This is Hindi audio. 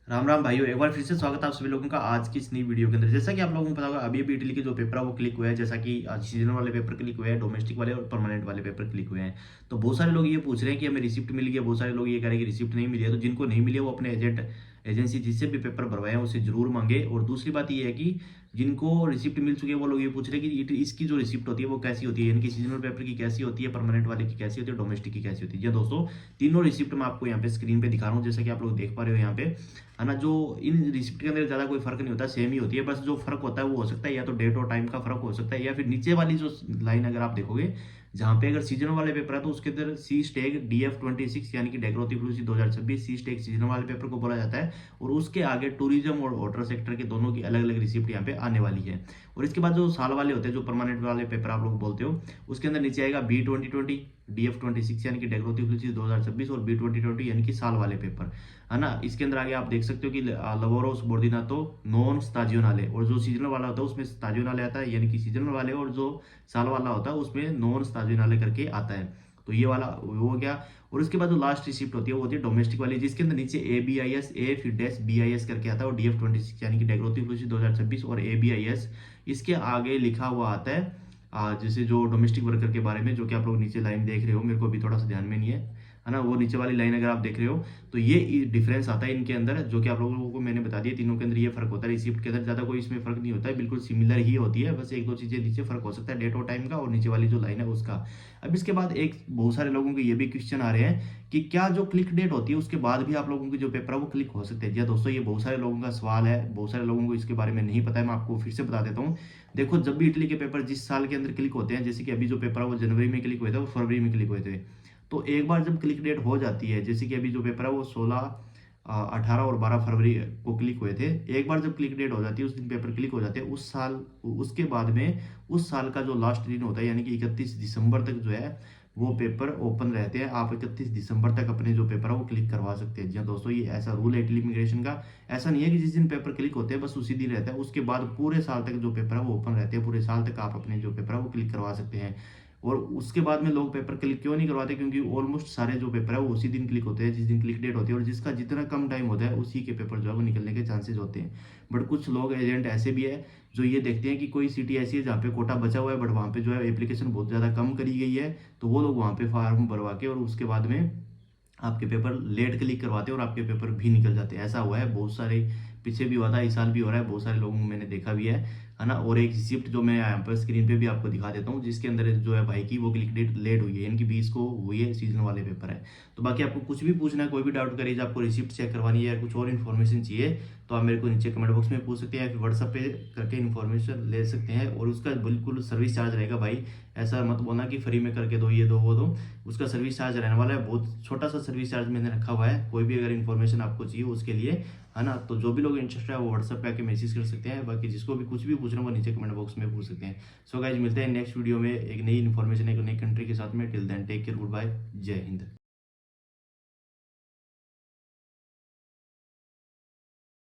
राम राम भाइयों, एक बार फिर से स्वागत है आप सभी लोगों का आज की इस नई वीडियो के अंदर। जैसा कि आप लोगों को पता होगा, अभी अभी इटली के जो पेपर है वो क्लिक हुए हैं। जैसा कि सीजनल वाले पेपर क्लिक हुए हैं, डोमेस्टिक वाले और परमानेंट वाले पेपर क्लिक हुए हैं। तो बहुत सारे लोग ये पूछ रहे हैं कि हमें रिसिप्ट मिल गया, बहुत सारे लोग ये कह रहे हैं कि रिसिप्ट नहीं मिली है। तो जिनको नहीं मिली है वो अपने एजेंसी जिससे भी पेपर भरवाए हैं उसे जरूर मांगे। और दूसरी बात ये है कि जिनको रिसिप्ट मिल चुकी है वो लोग ये पूछ रहे हैं कि इसकी जो रिसिप्ट होती है वो कैसी होती है, इनकी सीजनल पेपर की कैसी होती है, परमानेंट वाले की कैसी होती है, डोमेस्टिक की कैसी होती है। जी दोस्तों, तीनों रिसिप्ट मैं आपको यहाँ पे स्क्रीन पे दिखा रहा हूँ, जैसा कि आप लोग देख पा रहे हो यहाँ पे, है ना। जो इन रिसिप्ट के अंदर ज़्यादा कोई फर्क नहीं होता, सेम ही होती है। बस जो फर्क होता है वो हो सकता है या तो डेट और टाइम का फर्क हो सकता है, या फिर नीचे वाली जो लाइन अगर आप देखोगे जहाँ पे अगर सीजन वाले पेपर है तो उसके अंदर सी स्टेक DF26 यानी कि डेग्रोथी 2026 सी स्टेक सीजन वाले पेपर को बोला जाता है। और उसके आगे टूरिज्म और वाटर सेक्टर के दोनों की अलग अलग रिसिप्ट यहाँ पे आने वाली है। और इसके बाद जो साल वाले होते हैं, जो परमानेंट वाले पेपर आप लोग बोलते हो, उसके अंदर नीचे आएगा B2020 DF26 यानी कि डेग्रोथी 2026 और B2020 यानी कि साल वाले पेपर, है ना। इसके अंदर आगे आप देख सकते हो कि लवोरो सबोर्डिनातो नॉन स्टाजियोनाले, और जो सीजनल वाला होता है उसमें स्टाजियोनाले आता है यानी कि सीजनल वाले, और जो साल वाला होता है उसमें नॉन स्टाजियोनाले करके आता है। तो ये वाला वो हो गया। और उसके बाद जो लास्ट रिसिप्ट होती है वो होती है डोमेस्टिक वाली, जिसके अंदर नीचे ABIS ए फिर डैश BIS करके आता है, और DF26 यानी कि डेग्रोथी 2026 और ABIS इसके आगे लिखा हुआ आता है। जैसे जो डोमेस्टिक वर्कर के बारे में, जो कि आप लोग नीचे लाइन देख रहे हो, मेरे को अभी थोड़ा सा ध्यान में नहीं है ना, वो नीचे वाली लाइन अगर आप देख रहे हो तो ये डिफरेंस आता है इनके अंदर, जो कि आप लोगों को मैंने बता दिया। तीनों के अंदर ये फर्क होता है, रिसिप्ट के अंदर ज्यादा कोई इसमें फर्क नहीं होता है, बिल्कुल सिमिलर ही होती है। बस एक दो चीजें नीचे फर्क हो सकता है, डेट और टाइम का, और नीचे वाली जो लाइन है उसका। अब इसके बाद एक बहुत सारे लोगों के ये भी क्वेश्चन आ रहे हैं कि क्या जो क्लिक डेट होती है उसके बाद भी आप लोगों के जो पेपर है वो क्लिक हो सकते हैं। जी हाँ दोस्तों, ये बहुत सारे लोगों का सवाल है, बहुत सारे लोगों को इसके बारे में नहीं पता है। मैं आपको फिर से बता देता हूँ। देखो, जब भी इटली के पेपर जिस साल के अंदर क्लिक होते हैं, जैसे कि अभी जो पेपर है वो जनवरी में क्लिक हुए थे, वो फरवरी में क्लिक हुए थे। तो एक बार जब क्लिक डेट हो जाती है, जैसे कि अभी जो पेपर है वो 16, 18 और 12 फरवरी को क्लिक हुए थे, एक बार जब क्लिक डेट हो जाती है उस दिन पेपर क्लिक हो जाते हैं, उस साल उसके बाद में उस साल का जो लास्ट दिन होता है यानी कि 31 दिसंबर तक जो है वो पेपर ओपन रहते हैं। आप 31 दिसंबर तक अपने जो पेपर है वो क्लिक करवा सकते हैं। जी हाँ दोस्तों, ये ऐसा रूल है इटली इमिग्रेशन का। ऐसा नहीं है कि जिस दिन पेपर क्लिक होते हैं बस उसी दिन रहता है, उसके बाद पूरे साल तक जो पेपर है वो ओपन रहते हैं। पूरे साल तक आप अपने जो पेपर है वो क्लिक करवा सकते हैं। और उसके बाद में लोग पेपर क्लिक क्यों नहीं करवाते, क्योंकि ऑलमोस्ट सारे जो पेपर है वो उसी दिन क्लिक होते हैं जिस दिन क्लिक डेट होती है, और जिसका जितना कम टाइम होता है उसी के पेपर जो है वो निकलने के चांसेस होते हैं। बट कुछ लोग एजेंट ऐसे भी है जो ये देखते हैं कि कोई सिटी ऐसी है जहाँ पे कोटा बचा हुआ है, बट वहाँ पे जो है एप्लीकेशन बहुत ज़्यादा कम करी गई है, तो वो लोग वहाँ पे फॉर्म भरवा के और उसके बाद में आपके पेपर लेट क्लिक करवाते हैं और आपके पेपर भी निकल जाते हैं। ऐसा हुआ है बहुत सारे, पीछे भी हुआ था, इस साल भी हो रहा है, बहुत सारे लोगों को मैंने देखा भी है ना। और एक रिसिप्ट जो मैं यहाँ पर स्क्रीन पे भी आपको दिखा देता हूँ, जिसके अंदर जो है भाई की वो क्लिक डेट लेट हुई है, इनकी 20 को हुई है, सीजन वाले पेपर है। तो बाकी आपको कुछ भी पूछना है, कोई भी डाउट करिए, आपको रिसिप्ट चेक करवानी है या कुछ और इन्फॉर्मेशन चाहिए, तो आप मेरे को नीचे कमेंट बॉक्स में पूछ सकते हैं, या फिर व्हाट्सएप पे करके इन्फॉर्मेशन ले सकते हैं। और उसका बिल्कुल सर्विस चार्ज रहेगा भाई, ऐसा मत बोलना कि फ्री में करके दो, ये दो वो दो। उसका सर्विस चार्ज रहने वाला है, बहुत छोटा सा सर्विस चार्ज मैंने रखा हुआ है। कोई भी अगर इन्फॉर्मेशन आपको चाहिए उसके लिए, है ना, तो जो भी लोग इंटरेस्टेड है वो व्हाट्सएप पे आके मैसेज कर सकते हैं। बाकी जिसको भी कुछ भी पूछना वो नीचे कमेंट बॉक्स में पूछ सकते हैं। सो गाइज, मिलते हैं नेक्स्ट वीडियो में एक नई इन्फॉर्मेशन एक नई कंट्री के साथ में। Till then take care, good bye, जय हिंद।